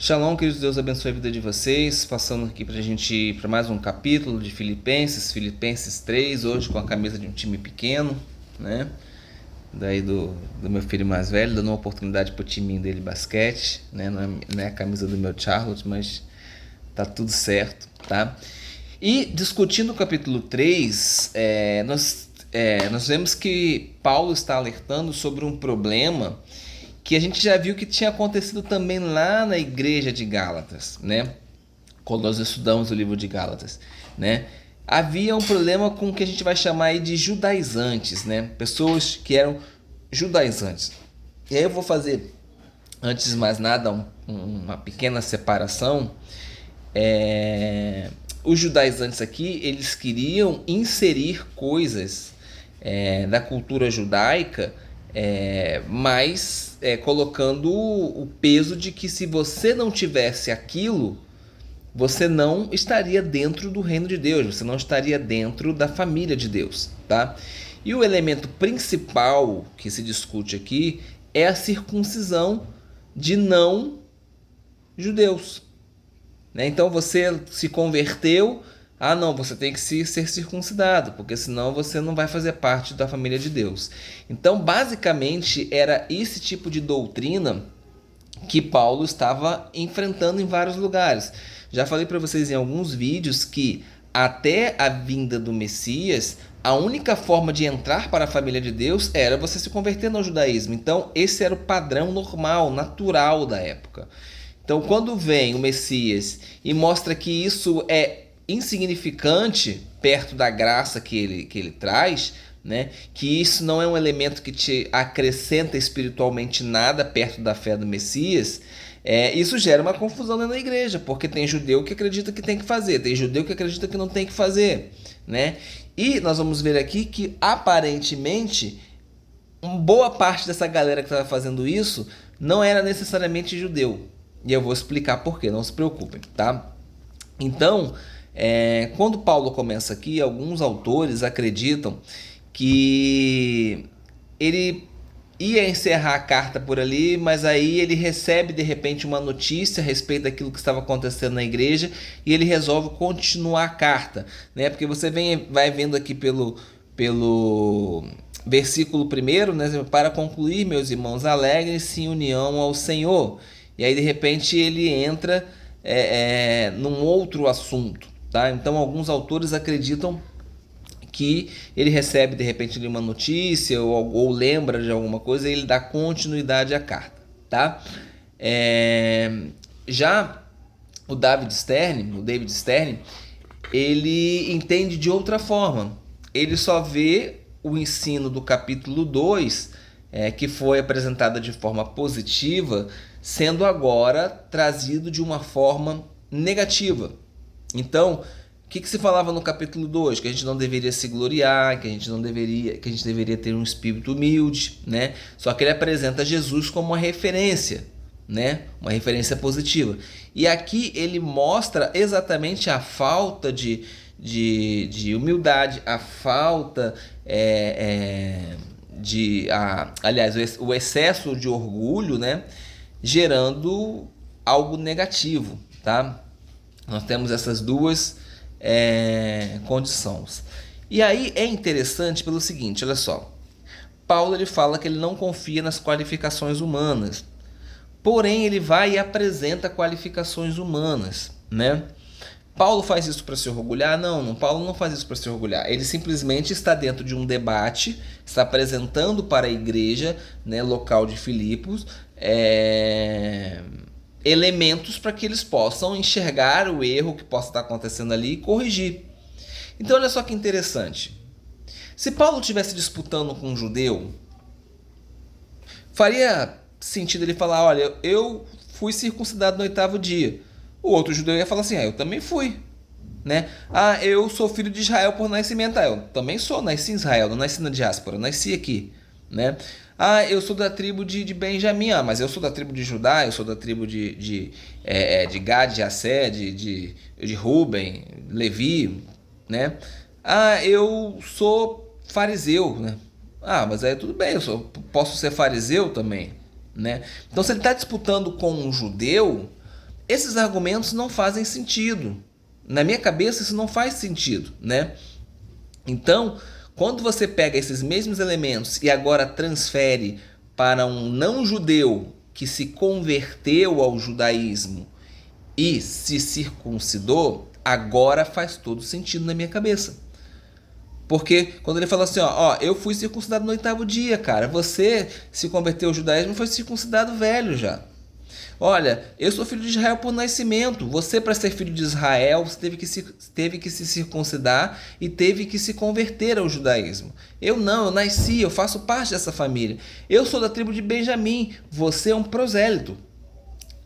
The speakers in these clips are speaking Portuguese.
Shalom, queridos, Deus abençoe a vida de vocês. Passando aqui para a gente ir para mais um capítulo de Filipenses 3, hoje com a camisa de um time pequeno, né? Daí do meu filho mais velho, dando uma oportunidade para o timinho dele de basquete, né? Não é a camisa do meu Charlotte, mas tá tudo certo, tá? E discutindo o capítulo 3, nós vemos que Paulo está alertando sobre um problema que a gente já viu que tinha acontecido também lá na igreja de Gálatas, né? Quando nós estudamos o livro de Gálatas, né? Havia um problema com o que a gente vai chamar aí de judaizantes, né? Pessoas que eram judaizantes. E aí eu vou fazer, antes de mais nada, uma pequena separação. Os judaizantes aqui, eles queriam inserir coisas da cultura judaica, mas colocando o peso de que se você não tivesse aquilo, você não estaria dentro do reino de Deus, você não estaria dentro da família de Deus, tá? E o elemento principal que se discute aqui é a circuncisão de não judeus, né? Então você se converteu, não, você tem que ser circuncidado, porque senão você não vai fazer parte da família de Deus. Então, basicamente, era esse tipo de doutrina que Paulo estava enfrentando em vários lugares. Já falei para vocês em alguns vídeos que até a vinda do Messias, a única forma de entrar para a família de Deus era você se converter no judaísmo. Então, esse era o padrão normal, natural da época. Então, quando vem o Messias e mostra que isso é insignificante perto da graça que ele traz, né? Que isso não é um elemento que te acrescenta espiritualmente nada perto da fé do Messias, isso gera uma confusão dentro da igreja, porque tem judeu que acredita que tem que fazer, tem judeu que acredita que não tem que fazer, né? E nós vamos ver aqui que aparentemente uma boa parte dessa galera que estava fazendo isso não era necessariamente judeu. E eu vou explicar por quê, não se preocupem, tá? Então, quando Paulo começa aqui, alguns autores acreditam que ele ia encerrar a carta por ali, mas aí ele recebe de repente uma notícia a respeito daquilo que estava acontecendo na igreja e ele resolve continuar a carta, né? Porque você vai vendo aqui pelo versículo 1, né? Para concluir, meus irmãos, alegrem-se em união ao Senhor. E aí de repente ele entra num outro assunto, tá? Então alguns autores acreditam que ele recebe de repente uma notícia ou lembra de alguma coisa e ele dá continuidade à carta, tá? Já o David Stern, ele entende de outra forma. Ele só vê o ensino do capítulo 2, que foi apresentada de forma positiva, sendo agora trazido de uma forma negativa. Então, o que se falava no capítulo 2? Que a gente não deveria se gloriar, que a gente deveria ter um espírito humilde, né? Só que ele apresenta Jesus como uma referência, né? Uma referência positiva. E aqui ele mostra exatamente a falta de humildade, a falta aliás, o excesso de orgulho, né? Gerando algo negativo, tá? Nós temos essas duas condições. E aí é interessante pelo seguinte, olha só. Paulo ele fala que ele não confia nas qualificações humanas. Porém, ele vai e apresenta qualificações humanas, né? Paulo faz isso para se orgulhar? Não, Paulo não faz isso para se orgulhar. Ele simplesmente está dentro de um debate, está apresentando para a igreja, né, local de Filipos, elementos para que eles possam enxergar o erro que possa estar acontecendo ali e corrigir. Então olha só que interessante. Se Paulo estivesse disputando com um judeu, faria sentido ele falar, olha, eu fui circuncidado no 8º dia. O outro judeu ia falar assim, eu também fui, né? Eu sou filho de Israel por nascimento. Eu também sou, nasci em Israel, não nasci na diáspora, nasci aqui, né? Eu sou da tribo de Benjamim, mas eu sou da tribo de Judá, eu sou da tribo de Gad, de Assé, de Ruben, Levi, né? Eu sou fariseu, né? Mas aí tudo bem, posso ser fariseu também, né? Então se ele está disputando com um judeu, esses argumentos não fazem sentido. Na minha cabeça isso não faz sentido, né? Então, quando você pega esses mesmos elementos e agora transfere para um não-judeu que se converteu ao judaísmo e se circuncidou, agora faz todo sentido na minha cabeça. Porque quando ele falou assim, ó, eu fui circuncidado no 8º dia, cara. Você se converteu ao judaísmo e foi circuncidado velho já. Olha, eu sou filho de Israel por nascimento. Você, para ser filho de Israel, você teve que se circuncidar e teve que se converter ao judaísmo. Eu não, eu nasci, eu faço parte dessa família. Eu sou da tribo de Benjamim, você é um prosélito.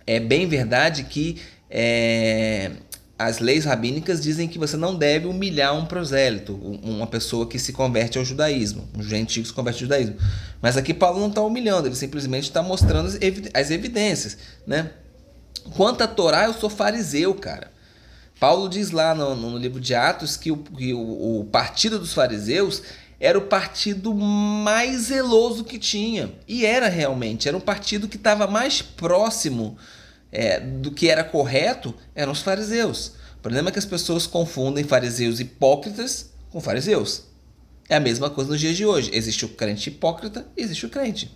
É bem verdade que as leis rabínicas dizem que você não deve humilhar um prosélito, uma pessoa que se converte ao judaísmo, um gentio que se converte ao judaísmo. Mas aqui Paulo não está humilhando, ele simplesmente está mostrando as evidências, né? Quanto à Torá, eu sou fariseu, cara. Paulo diz lá no livro de Atos que o partido dos fariseus era o partido mais zeloso que tinha. E era realmente, era um partido que estava mais próximo do que era correto, eram os fariseus. O problema é que as pessoas confundem fariseus hipócritas com fariseus. É a mesma coisa nos dias de hoje. Existe o crente hipócrita e existe o crente.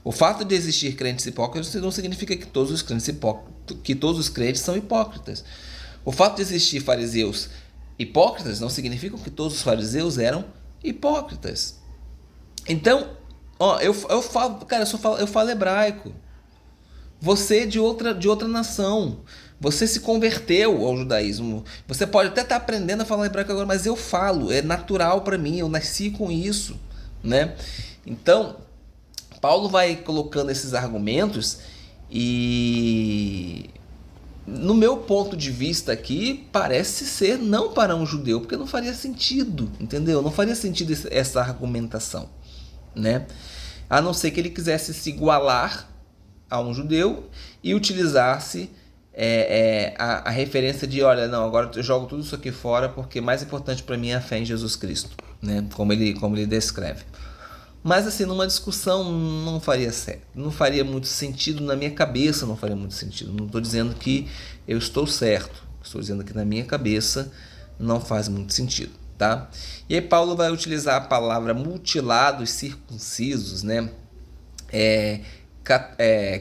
O fato de existir crentes hipócritas não significa que todos os crentes são hipócritas. O fato de existir fariseus hipócritas não significa que todos os fariseus eram hipócritas. Então, eu falo, cara, eu falo hebraico. Você é de outra nação. Você se converteu ao judaísmo. Você pode até estar aprendendo a falar hebraico agora, mas eu falo, é natural para mim, eu nasci com isso, né? Então, Paulo vai colocando esses argumentos e, no meu ponto de vista aqui, parece ser não para um judeu, porque não faria sentido, entendeu? Não faria sentido essa argumentação, né? A não ser que ele quisesse se igualar a um judeu e utilizasse a referência de, olha, não, agora eu jogo tudo isso aqui fora porque mais importante para mim é a fé em Jesus Cristo, né? Como ele descreve. Mas assim, numa discussão não faria certo, não faria muito sentido na minha cabeça, não faria muito sentido. Não estou dizendo que eu estou certo, estou dizendo que na minha cabeça não faz muito sentido, tá? E aí Paulo vai utilizar a palavra mutilados circuncisos, né?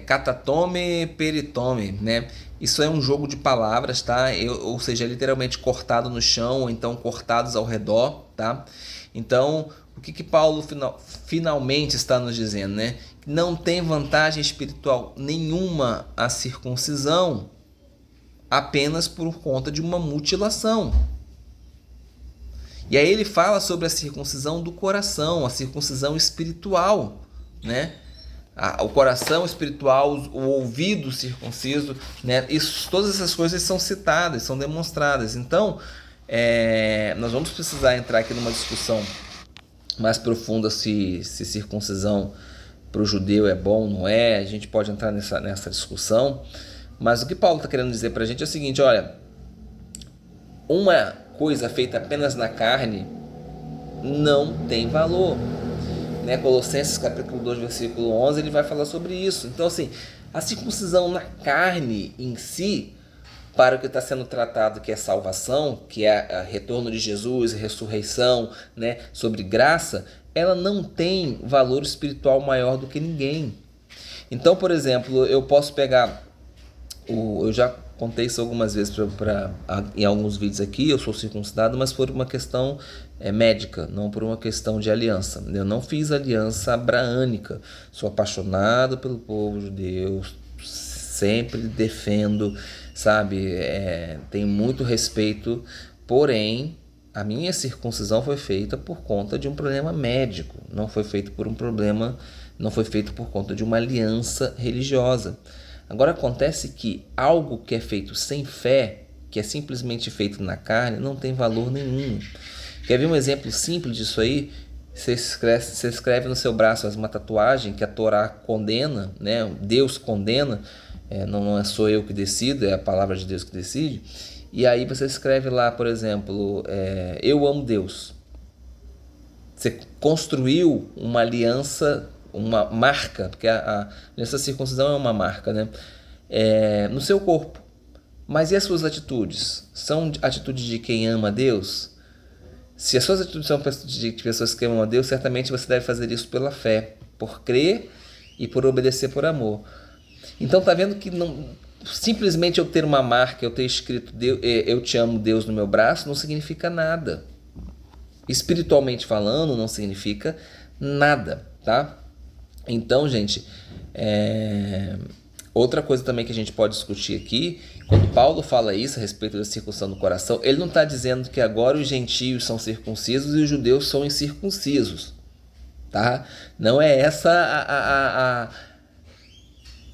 Catatome, peritome, né? Isso é um jogo de palavras, tá? Ou seja, literalmente cortado no chão, ou então cortados ao redor, tá? Então, o que Paulo finalmente está nos dizendo, né? Não tem vantagem espiritual nenhuma a circuncisão apenas por conta de uma mutilação. E aí ele fala sobre a circuncisão do coração, a circuncisão espiritual, né? O coração espiritual, o ouvido circunciso, né? Todas essas coisas são citadas, são demonstradas. Então, nós vamos precisar entrar aqui numa discussão mais profunda se circuncisão para o judeu é bom ou não é. A gente pode entrar nessa discussão. Mas o que Paulo está querendo dizer para a gente é o seguinte, olha, uma coisa feita apenas na carne não tem valor. Né? Colossenses capítulo 2, versículo 11, ele vai falar sobre isso. Então, assim, a circuncisão na carne em si, para o que está sendo tratado, que é salvação, que é o retorno de Jesus, ressurreição, né, sobre graça, ela não tem valor espiritual maior do que ninguém. Então, por exemplo, eu posso pegar, eu já contei isso algumas vezes em alguns vídeos aqui, eu sou circuncidado, mas por uma questão médica, não por uma questão de aliança. Eu não fiz aliança abraânica, sou apaixonado pelo povo judeu, sempre defendo, sabe, tenho muito respeito, porém a minha circuncisão foi feita por conta de um problema médico, não foi feito por conta de uma aliança religiosa. Agora acontece que algo que é feito sem fé, que é simplesmente feito na carne, não tem valor nenhum. Quer ver um exemplo simples disso aí? Você escreve no seu braço uma tatuagem que a Torá condena, né? Deus condena, não sou eu que decido, é a palavra de Deus que decide. E aí você escreve lá, por exemplo, eu amo Deus. Você construiu uma aliança, uma marca, porque a aliança circuncisão é uma marca, né? no seu corpo. Mas e as suas atitudes? São atitudes de quem ama a Deus? Se as suas atitudes são de pessoas que amam a Deus, certamente você deve fazer isso pela fé, por crer e por obedecer por amor. Então tá vendo que não, simplesmente eu ter uma marca, eu ter escrito eu te amo, Deus, no meu braço, não significa nada. Espiritualmente falando, não significa nada, tá? Então, gente, outra coisa também que a gente pode discutir aqui, quando Paulo fala isso a respeito da circuncisão do coração, ele não está dizendo que agora os gentios são circuncisos e os judeus são incircuncisos, tá? Não é essa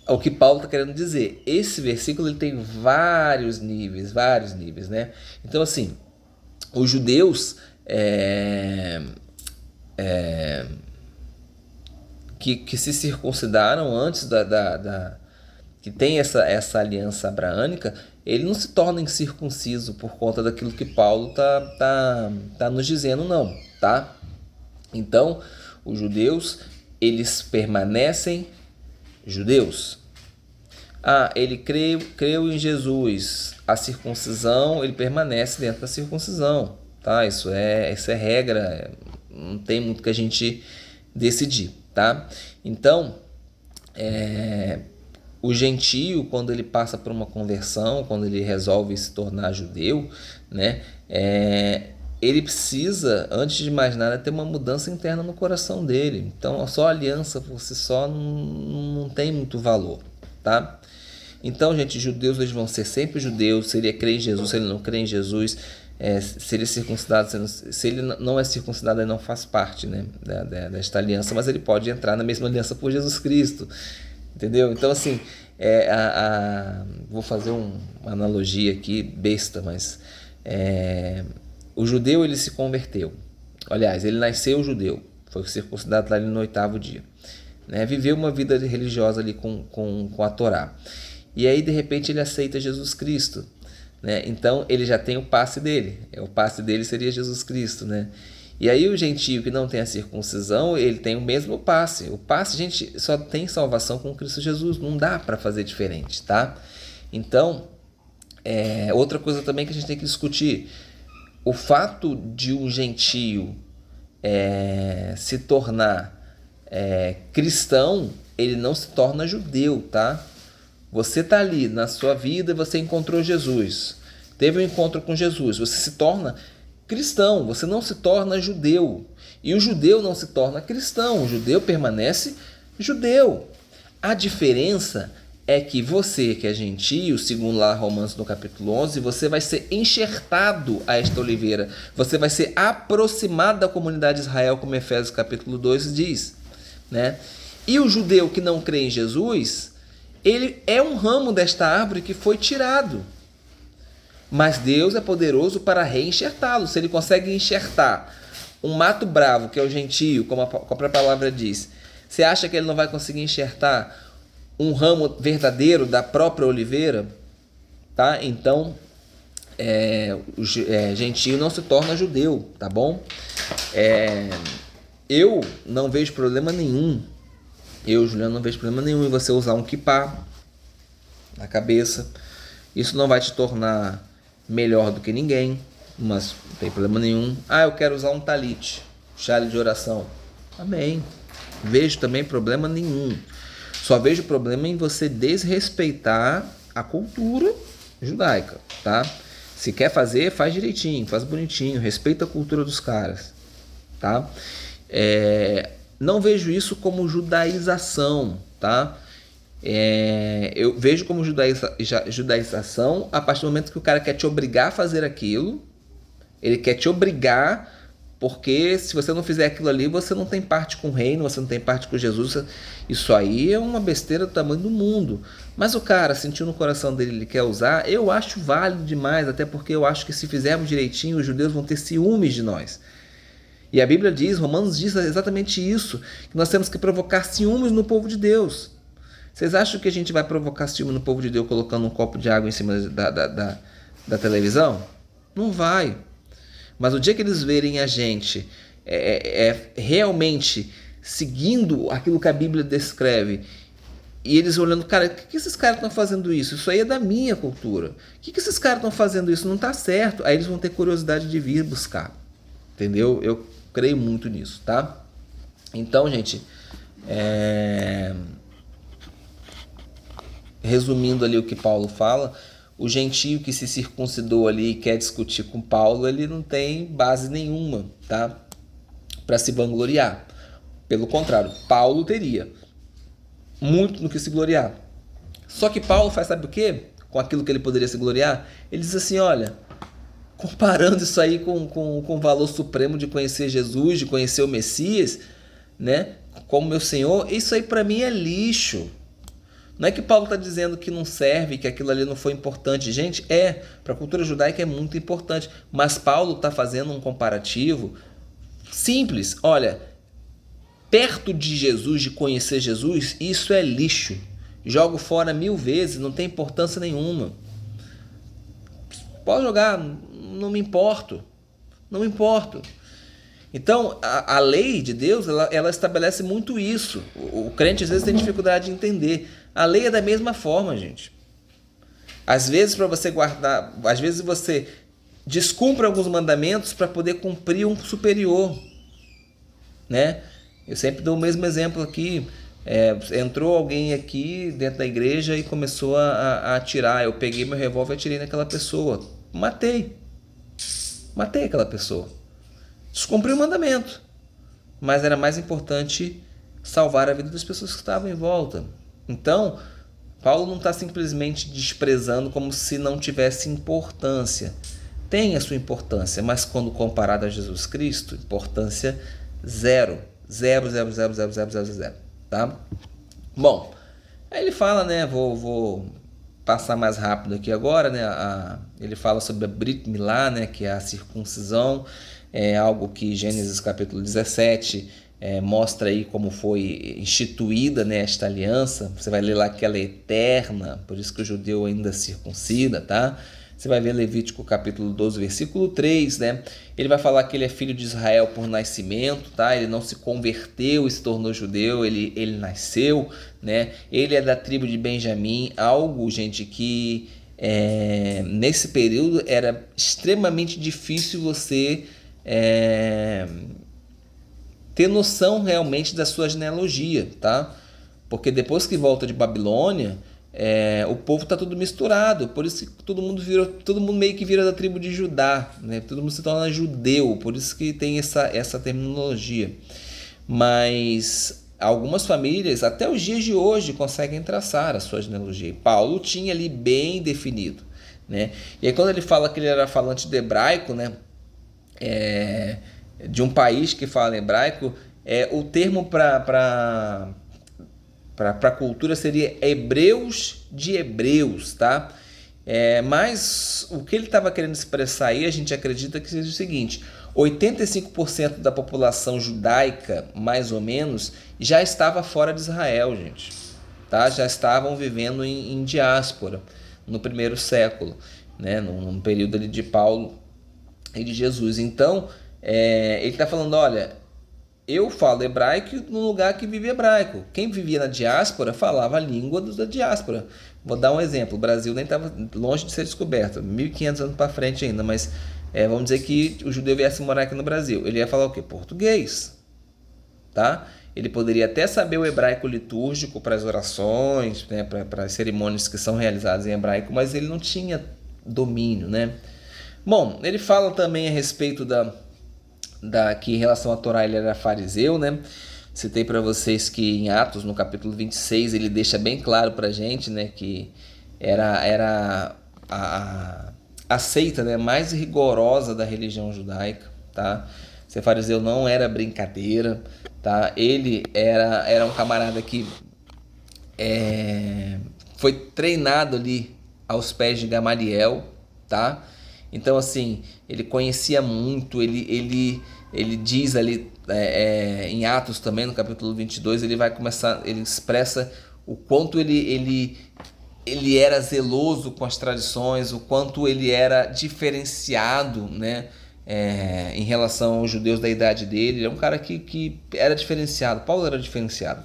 o que Paulo está querendo dizer. Esse versículo ele tem vários níveis, né? Então, assim, os judeus que se circuncidaram antes que tem essa aliança abraânica, ele não se torna incircunciso por conta daquilo que Paulo tá nos dizendo, não, tá? Então, os judeus, eles permanecem judeus. Ele creu em Jesus, a circuncisão, ele permanece dentro da circuncisão, tá? Isso é regra, não tem muito que a gente decidir, tá? Então, o gentio, quando ele passa por uma conversão, quando ele resolve se tornar judeu, né, ele precisa, antes de mais nada, ter uma mudança interna no coração dele. Então, só a aliança por si só não tem muito valor, tá? Então, gente, judeus eles vão ser sempre judeus. Se ele crê em Jesus, se ele não crê em Jesus, se ele é circuncidado, se ele não é circuncidado, ele não faz parte, né, desta aliança, mas ele pode entrar na mesma aliança por Jesus Cristo. Entendeu? Então, assim, vou fazer uma analogia aqui, besta, mas o judeu, ele se converteu. Aliás, ele nasceu judeu, foi circuncidado lá no 8º dia. Né? Viveu uma vida religiosa ali com a Torá. E aí, de repente, ele aceita Jesus Cristo. Né? Então, ele já tem o passe dele. O passe dele seria Jesus Cristo, né? E aí o gentio que não tem a circuncisão, ele tem o mesmo passe. O passe, gente, só tem salvação com Cristo Jesus. Não dá para fazer diferente, tá? Então, outra coisa também que a gente tem que discutir. O fato de um gentio se tornar cristão, ele não se torna judeu, tá? Você tá ali na sua vida, você encontrou Jesus. Teve um encontro com Jesus. Você se torna cristão, você não se torna judeu. E o judeu não se torna cristão, o judeu permanece judeu. A diferença é que você, que é gentio, segundo lá Romanos no capítulo 11, você vai ser enxertado a esta oliveira. Você vai ser aproximado da comunidade de Israel, como Efésios capítulo 2 diz. Né? E o judeu que não crê em Jesus, ele é um ramo desta árvore que foi tirado. Mas Deus é poderoso para reenxertá-lo. Se ele consegue enxertar um mato bravo, que é o gentio, como a própria palavra diz, você acha que ele não vai conseguir enxertar um ramo verdadeiro da própria oliveira? Tá? Então, o gentio não se torna judeu, tá bom? Eu não vejo problema nenhum. Eu, Juliano, não vejo problema nenhum em você usar um kippá na cabeça. Isso não vai te tornar melhor do que ninguém, mas não tem problema nenhum. Eu quero usar um talit, chale de oração. Amém. Vejo também problema nenhum. Só vejo problema em você desrespeitar a cultura judaica, tá? Se quer fazer, faz direitinho, faz bonitinho, respeita a cultura dos caras, tá? Não vejo isso como judaização, tá? Eu vejo como judaização a partir do momento que o cara quer te obrigar a fazer aquilo. Ele quer te obrigar, porque se você não fizer aquilo ali, você não tem parte com o reino, você não tem parte com Jesus. Isso aí é uma besteira do tamanho do mundo. Mas o cara sentiu no coração dele, ele quer usar, eu acho válido demais, até porque eu acho que se fizermos direitinho, os judeus vão ter ciúmes de nós. E a Bíblia diz, Romanos diz exatamente isso, que nós temos que provocar ciúmes no povo de Deus. Vocês acham que a gente vai provocar ciúme no povo de Deus colocando um copo de água em cima da televisão? Não vai. Mas o dia que eles verem a gente realmente seguindo aquilo que a Bíblia descreve E eles olhando, cara, o que esses caras estão fazendo isso? Isso aí é da minha cultura. O que esses caras estão fazendo isso? Não está certo. Aí eles vão ter curiosidade de vir buscar. Entendeu? Eu creio muito nisso, tá? Então, gente, resumindo ali o que Paulo fala, o gentio que se circuncidou ali e quer discutir com Paulo, ele não tem base nenhuma, tá? Para se vangloriar. Pelo contrário, Paulo teria muito no que se gloriar. Só que Paulo faz, sabe o quê? Com aquilo que ele poderia se gloriar, ele diz assim, olha, comparando isso aí com o valor supremo de conhecer Jesus, de conhecer o Messias, né, como meu Senhor, isso aí para mim é lixo. Não é que Paulo está dizendo que não serve, que aquilo ali não foi importante. Gente, para a cultura judaica é muito importante, mas Paulo está fazendo um comparativo simples. Olha, perto de Jesus, de conhecer Jesus, isso é lixo. Jogo fora 1000 vezes, não tem importância nenhuma. Pode jogar, não me importo. Não me importo. Então, a lei de Deus, ela estabelece muito isso. O crente às vezes tem dificuldade de entender. A lei é da mesma forma, gente. Às vezes, para você guardar, às vezes você descumpre alguns mandamentos para poder cumprir um superior, né? Eu sempre dou o mesmo exemplo aqui. Entrou alguém aqui dentro da igreja e começou a atirar. Eu peguei meu revólver e atirei naquela pessoa. Matei aquela pessoa. Descumpri o mandamento. Mas era mais importante salvar a vida das pessoas que estavam em volta. Então, Paulo não está simplesmente desprezando como se não tivesse importância. Tem a sua importância, mas quando comparado a Jesus Cristo, importância zero. Zero, zero, zero, zero, zero, zero, zero. Tá? Bom, aí ele fala, né? Vou passar mais rápido aqui agora, né? Ele fala sobre a Brit Milá, né? Que é a circuncisão, é algo que Gênesis capítulo 17 mostra aí como foi instituída, né, esta aliança. Você vai ler lá que ela é eterna, por isso que o judeu ainda circuncida, tá? Você vai ver Levítico capítulo 12, versículo 3, né? Ele vai falar que ele é filho de Israel por nascimento, tá? Ele não se converteu e se tornou judeu, ele nasceu, né? Ele é da tribo de Benjamim, algo, gente, que nesse período era extremamente difícil você ter noção realmente da sua genealogia, tá? Porque depois que volta de Babilônia, o povo tá tudo misturado, por isso que todo mundo meio que vira da tribo de Judá, né? Todo mundo se torna judeu, por isso que tem essa terminologia. Mas algumas famílias, até os dias de hoje, conseguem traçar a sua genealogia. E Paulo tinha ali bem definido, né? E aí quando ele fala que ele era falante de hebraico, né? De um país que fala hebraico, o termo para a cultura seria hebreus de hebreus, tá? Mas o que ele estava querendo expressar aí, a gente acredita que seja o seguinte: 85% da população judaica, mais ou menos, já estava fora de Israel, gente, tá? Já estavam vivendo em diáspora no primeiro século, né? Num período ali de Paulo e de Jesus. Então, ele está falando, olha, eu falo hebraico no lugar que vive hebraico. Quem vivia na diáspora falava a língua da diáspora. Vou dar um exemplo. O Brasil nem estava longe de ser descoberto. 1500 anos para frente ainda. Mas vamos dizer que o judeu viesse morar aqui no Brasil. Ele ia falar o quê? Português. Tá? Ele poderia até saber o hebraico litúrgico para as orações, né, para as cerimônias que são realizadas em hebraico, mas ele não tinha domínio, né? Bom, ele fala também a respeito que em relação à Torá ele era fariseu, né? Citei para vocês que em Atos, no capítulo 26, ele deixa bem claro para a gente, né, que era a seita, né, mais rigorosa da religião judaica, tá? Ser fariseu não era brincadeira, tá? Ele era um camarada que foi treinado ali aos pés de Gamaliel, tá? Então, assim, ele conhecia muito, ele diz ali em Atos também, no capítulo 22, ele vai começar, ele expressa o quanto ele era zeloso com as tradições, o quanto ele era diferenciado, né, em relação aos judeus da idade dele. Ele é um cara que era diferenciado. Paulo era diferenciado.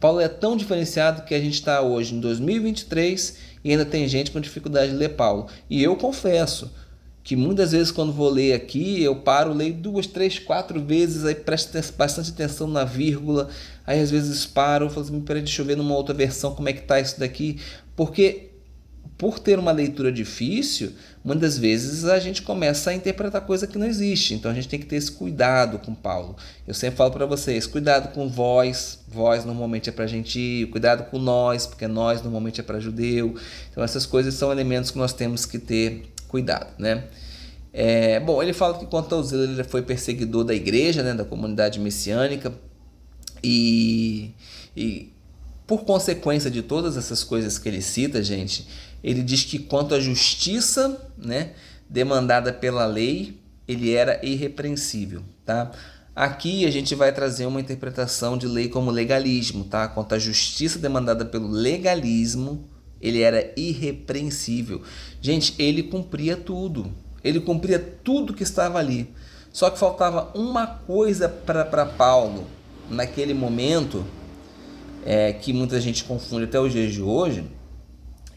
Paulo é tão diferenciado que a gente está hoje em 2023 e ainda tem gente com dificuldade de ler Paulo. E eu confesso que muitas vezes quando vou ler aqui, eu paro, leio 2, 3, 4 vezes, aí presto bastante atenção na vírgula, aí às vezes paro, falo assim, peraí, deixa eu ver numa outra versão como é que tá isso daqui, porque por ter uma leitura difícil, muitas vezes a gente começa a interpretar coisa que não existe. Então a gente tem que ter esse cuidado com Paulo. Eu sempre falo para vocês, cuidado com vós normalmente é para gentil, cuidado com nós, porque nós normalmente é para judeu. Então essas coisas são elementos que nós temos que ter cuidado, né? Bom, ele fala que quanto ao zelo, ele foi perseguidor da igreja, né, da comunidade messiânica, e por consequência de todas essas coisas que ele cita, gente, ele diz que quanto à justiça, né, demandada pela lei, ele era irrepreensível, tá? Aqui a gente vai trazer uma interpretação de lei como legalismo, tá? Quanto à justiça demandada pelo legalismo, ele era irrepreensível. Gente, ele cumpria tudo. Ele cumpria tudo que estava ali. Só que faltava uma coisa para Paulo naquele momento, que muita gente confunde até os dias de hoje,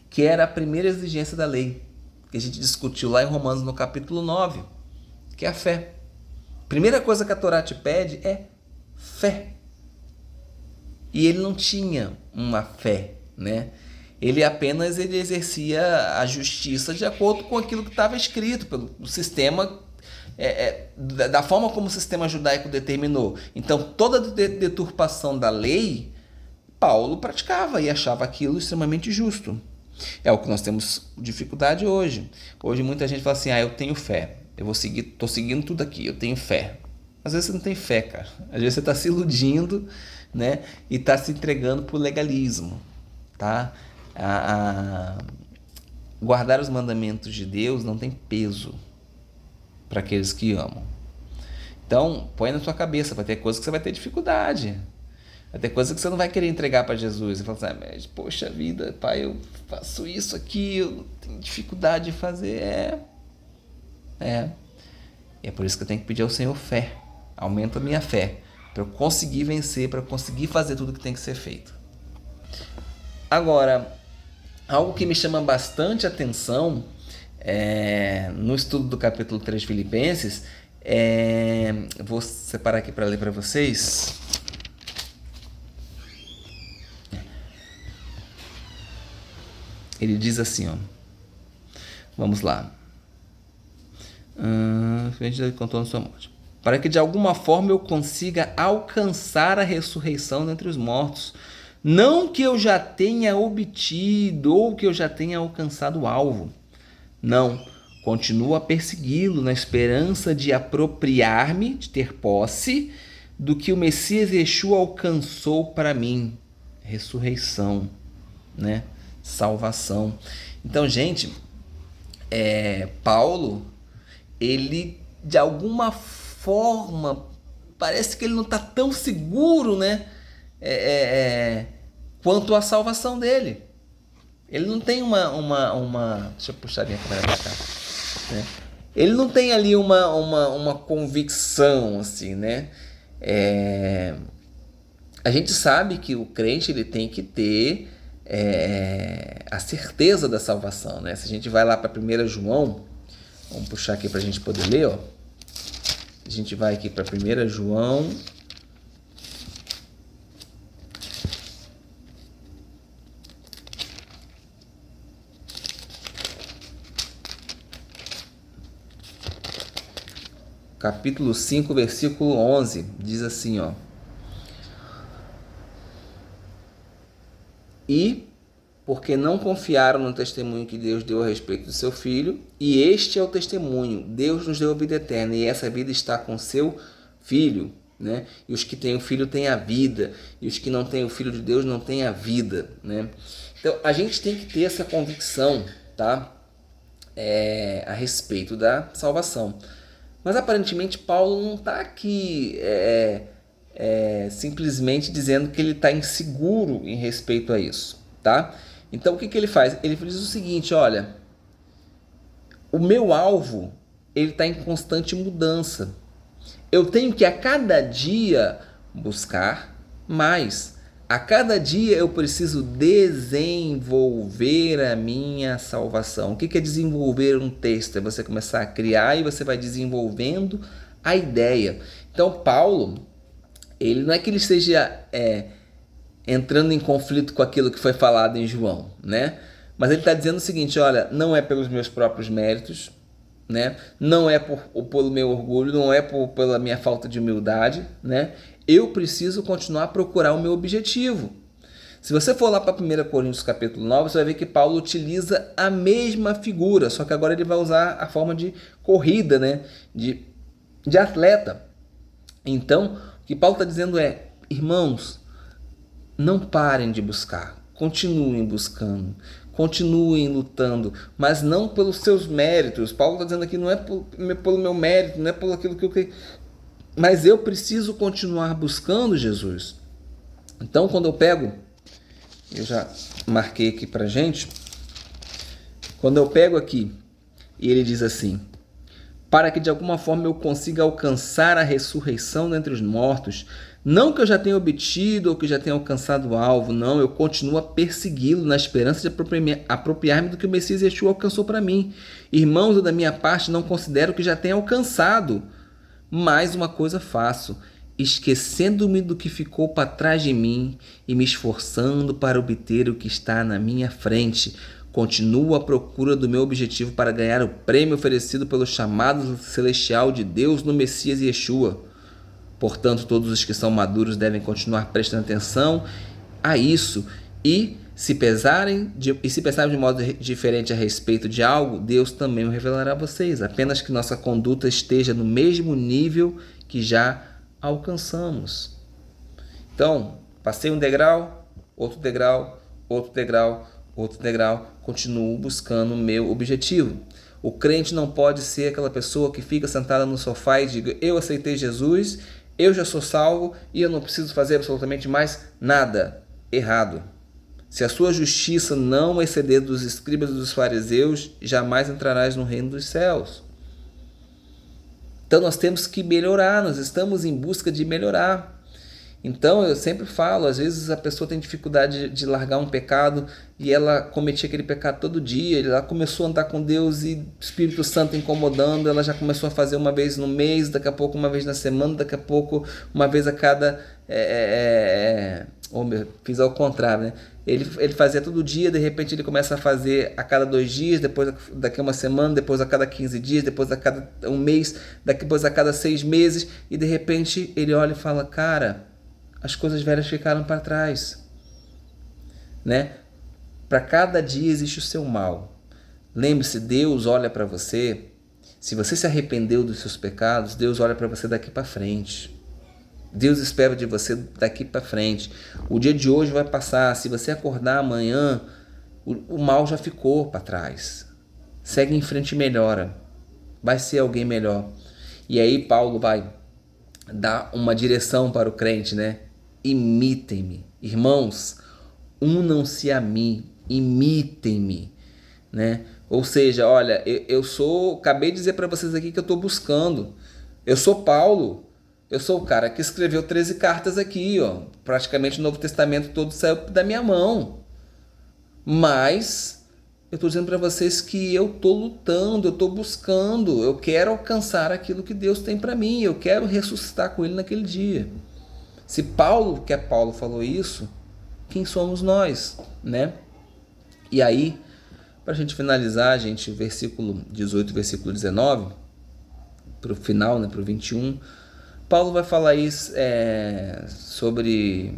que era a primeira exigência da lei, que a gente discutiu lá em Romanos no capítulo 9, que é a fé. Primeira coisa que a Torá te pede é fé. E ele não tinha uma fé, né? Ele exercia a justiça de acordo com aquilo que estava escrito pelo sistema, da forma como o sistema judaico determinou. Então, toda deturpação da lei, Paulo praticava e achava aquilo extremamente justo. É o que nós temos dificuldade hoje. Hoje muita gente fala assim, eu tenho fé, estou seguindo tudo aqui, eu tenho fé. Às vezes você não tem fé, cara. Às vezes você está se iludindo, né? E está se entregando para o legalismo, tá? Guardar os mandamentos de Deus não tem peso para aqueles que amam. Então, põe na sua cabeça, vai ter coisas que você vai ter dificuldade. Vai ter coisa que você não vai querer entregar para Jesus. E fala assim, mas poxa vida, pai, eu faço isso aqui, eu tenho dificuldade de fazer. E é por isso que eu tenho que pedir ao Senhor fé. Aumenta a minha fé, para eu conseguir vencer, para eu conseguir fazer tudo que tem que ser feito. Agora, algo que me chama bastante atenção no estudo do capítulo 3 de Filipenses, vou separar aqui para ler para vocês. Ele diz assim, vamos lá. Para que de alguma forma eu consiga alcançar a ressurreição dentre os mortos. Não que eu já tenha obtido ou que eu já tenha alcançado o alvo. Não, continuo a persegui-lo na esperança de apropriar-me, de ter posse, do que o Messias Yeshua alcançou para mim. Ressurreição, né? Salvação. Então, gente, Paulo, ele de alguma forma parece que ele não está tão seguro, né, quanto à salvação dele. Ele não tem uma deixa eu puxar a minha câmera para cá, né? Ele não tem ali uma convicção assim, né? A gente sabe que o crente ele tem que ter a certeza da salvação, né? Se a gente vai lá para 1 João, vamos puxar aqui para a gente poder ler, a gente vai aqui para 1 João, capítulo 5, versículo 11, diz assim, E porque não confiaram no testemunho que Deus deu a respeito do seu Filho, e este é o testemunho, Deus nos deu a vida eterna, e essa vida está com seu Filho, né? E os que têm o Filho têm a vida, e os que não têm o Filho de Deus não têm a vida, né? Então, a gente tem que ter essa convicção, tá? A respeito da salvação. Mas, aparentemente, Paulo não está aqui simplesmente dizendo que ele está inseguro em respeito a isso, tá? Então, o que ele faz? Ele diz o seguinte, olha, o meu alvo, ele está em constante mudança. Eu tenho que, a cada dia, buscar mais, A cada dia eu preciso desenvolver a minha salvação. O que é desenvolver um texto? É você começar a criar e você vai desenvolvendo a ideia. Então, Paulo, ele não é que ele esteja entrando em conflito com aquilo que foi falado em João, né? Mas ele está dizendo o seguinte, olha, não é pelos meus próprios méritos, né? Não é pelo meu orgulho, não é pela minha falta de humildade, né? Eu preciso continuar a procurar o meu objetivo. Se você for lá para 1 Coríntios capítulo 9, você vai ver que Paulo utiliza a mesma figura, só que agora ele vai usar a forma de corrida, né? de atleta. Então, o que Paulo está dizendo é, irmãos, não parem de buscar, continuem buscando, continuem lutando, mas não pelos seus méritos. Paulo está dizendo aqui, não é pelo meu mérito, não é pelo aquilo que eu quero, mas eu preciso continuar buscando Jesus. Então, quando eu pego, eu já marquei aqui pra gente, quando eu pego aqui e ele diz assim, para que de alguma forma eu consiga alcançar a ressurreição dentre os mortos, não que eu já tenha obtido ou que já tenha alcançado o alvo, não, eu continuo a persegui-lo na esperança de apropriar-me do que o Messias Yeshua alcançou para mim. Irmãos, eu da minha parte não considero que já tenha alcançado, mas uma coisa faço, esquecendo-me do que ficou para trás de mim e me esforçando para obter o que está na minha frente, continuo à procura do meu objetivo para ganhar o prêmio oferecido pelo chamado celestial de Deus no Messias Yeshua. Portanto, todos os que são maduros devem continuar prestando atenção a isso e se pensarem de modo diferente a respeito de algo, Deus também o revelará a vocês. Apenas que nossa conduta esteja no mesmo nível que já alcançamos. Então, passei um degrau, outro degrau, outro degrau, outro degrau, continuo buscando o meu objetivo. O crente não pode ser aquela pessoa que fica sentada no sofá e diga, eu aceitei Jesus, eu já sou salvo e eu não preciso fazer absolutamente mais nada. Errado. Se a sua justiça não exceder dos escribas e dos fariseus, jamais entrarás no reino dos céus. Então nós temos que melhorar, nós estamos em busca de melhorar. Então eu sempre falo, às vezes a pessoa tem dificuldade de largar um pecado e ela cometia aquele pecado todo dia, ela começou a andar com Deus e o Espírito Santo incomodando, ela já começou a fazer uma vez no mês, daqui a pouco uma vez na semana, daqui a pouco uma vez a cada... fiz ao contrário, né? Ele fazia todo dia, de repente ele começa a fazer a cada 2 dias, depois daqui a uma semana, depois a cada 15 dias, depois a cada um mês, depois a cada 6 meses, e de repente ele olha e fala, cara, as coisas velhas ficaram para trás, né? Para cada dia existe o seu mal. Lembre-se, Deus olha para você, se você se arrependeu dos seus pecados, Deus olha para você daqui para frente. Deus espera de você daqui para frente. O dia de hoje vai passar. Se você acordar amanhã, o mal já ficou para trás. Segue em frente e melhora. Vai ser alguém melhor. E aí Paulo vai dar uma direção para o crente, né? Imitem-me. Irmãos, unam-se a mim. Imitem-me, né? Ou seja, olha, acabei de dizer para vocês aqui que eu estou buscando. Eu sou Paulo. Eu sou o cara que escreveu 13 cartas aqui, ó. Praticamente o Novo Testamento todo saiu da minha mão. Mas eu estou dizendo para vocês que eu estou lutando, eu estou buscando, eu quero alcançar aquilo que Deus tem para mim, eu quero ressuscitar com Ele naquele dia. Se Paulo falou isso, quem somos nós, né? E aí, para a gente finalizar, gente, o versículo 18, versículo 19, para o final, né, para o 21, Paulo vai falar isso sobre...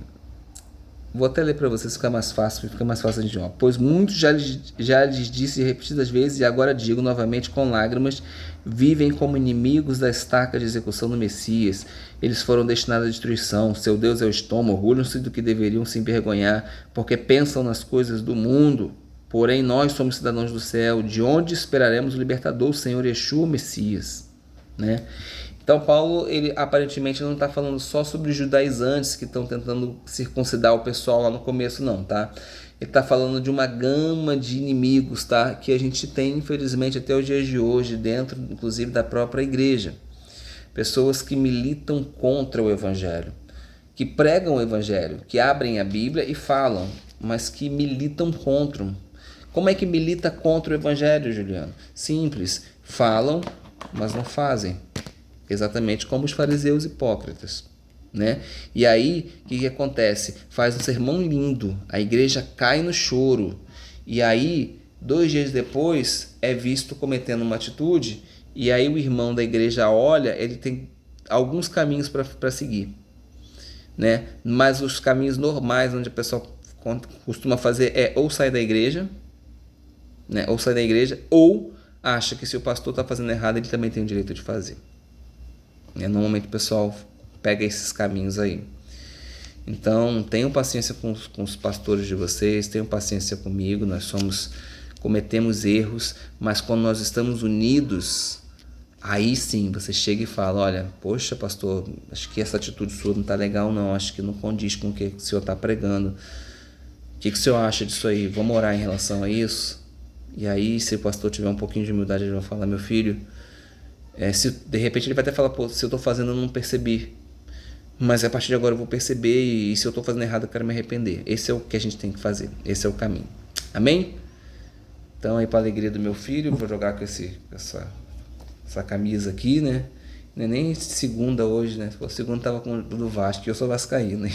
Vou até ler para vocês, fica mais fácil de entender. Pois muitos já lhes disse repetidas vezes, e agora digo novamente com lágrimas, vivem como inimigos da estaca de execução do Messias. Eles foram destinados à destruição. Seu Deus é o estômago, orgulham-se do que deveriam se envergonhar, porque pensam nas coisas do mundo. Porém, nós somos cidadãos do céu, de onde esperaremos o libertador, o Senhor Yeshua, o Messias, né? Então Paulo, ele aparentemente não está falando só sobre os judaizantes que estão tentando circuncidar o pessoal lá no começo, não, tá? Ele está falando de uma gama de inimigos, tá? Que a gente tem, infelizmente, até os dias de hoje, dentro, inclusive, da própria igreja. Pessoas que militam contra o evangelho. que pregam o evangelho, que abrem a Bíblia e falam, mas que militam contra. Como é que milita contra o evangelho, Juliano? Simples, falam, mas não fazem. Exatamente como os fariseus hipócritas, né? E aí, o que acontece? Faz um sermão lindo, a igreja cai no choro, e aí, 2 dias depois, é visto cometendo uma atitude, e aí o irmão da igreja olha, ele tem alguns caminhos para seguir, né? Mas os caminhos normais, onde a pessoa costuma fazer, é ou sair da igreja, né? Ou sair da igreja, ou acha que se o pastor está fazendo errado, ele também tem o direito de fazer. Normalmente o pessoal pega esses caminhos aí. Então, tenham paciência com os pastores de vocês, tenham paciência comigo, cometemos erros, mas quando nós estamos unidos, aí sim você chega e fala, olha, poxa pastor, acho que essa atitude sua não está legal não, acho que não condiz com o que o senhor está pregando. O que o senhor acha disso aí? Vamos orar em relação a isso? E aí, se o pastor tiver um pouquinho de humildade, ele vai falar, meu filho, se de repente ele vai até falar, pô, se eu estou fazendo eu não percebi, mas a partir de agora eu vou perceber, e se eu estou fazendo errado eu quero me arrepender. Esse é o que a gente tem que fazer, esse é o caminho. Amém? Então aí, para a alegria do meu filho, vou jogar com essa camisa aqui, né? Não é nem segunda hoje, né? O segundo tava com o do Vasco, e eu sou vascaíno.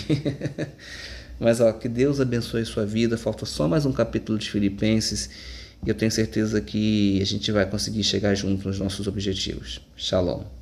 Mas ó, que Deus abençoe a sua vida. Falta só mais um capítulo de Filipenses, e eu tenho certeza que a gente vai conseguir chegar junto nos nossos objetivos. Shalom.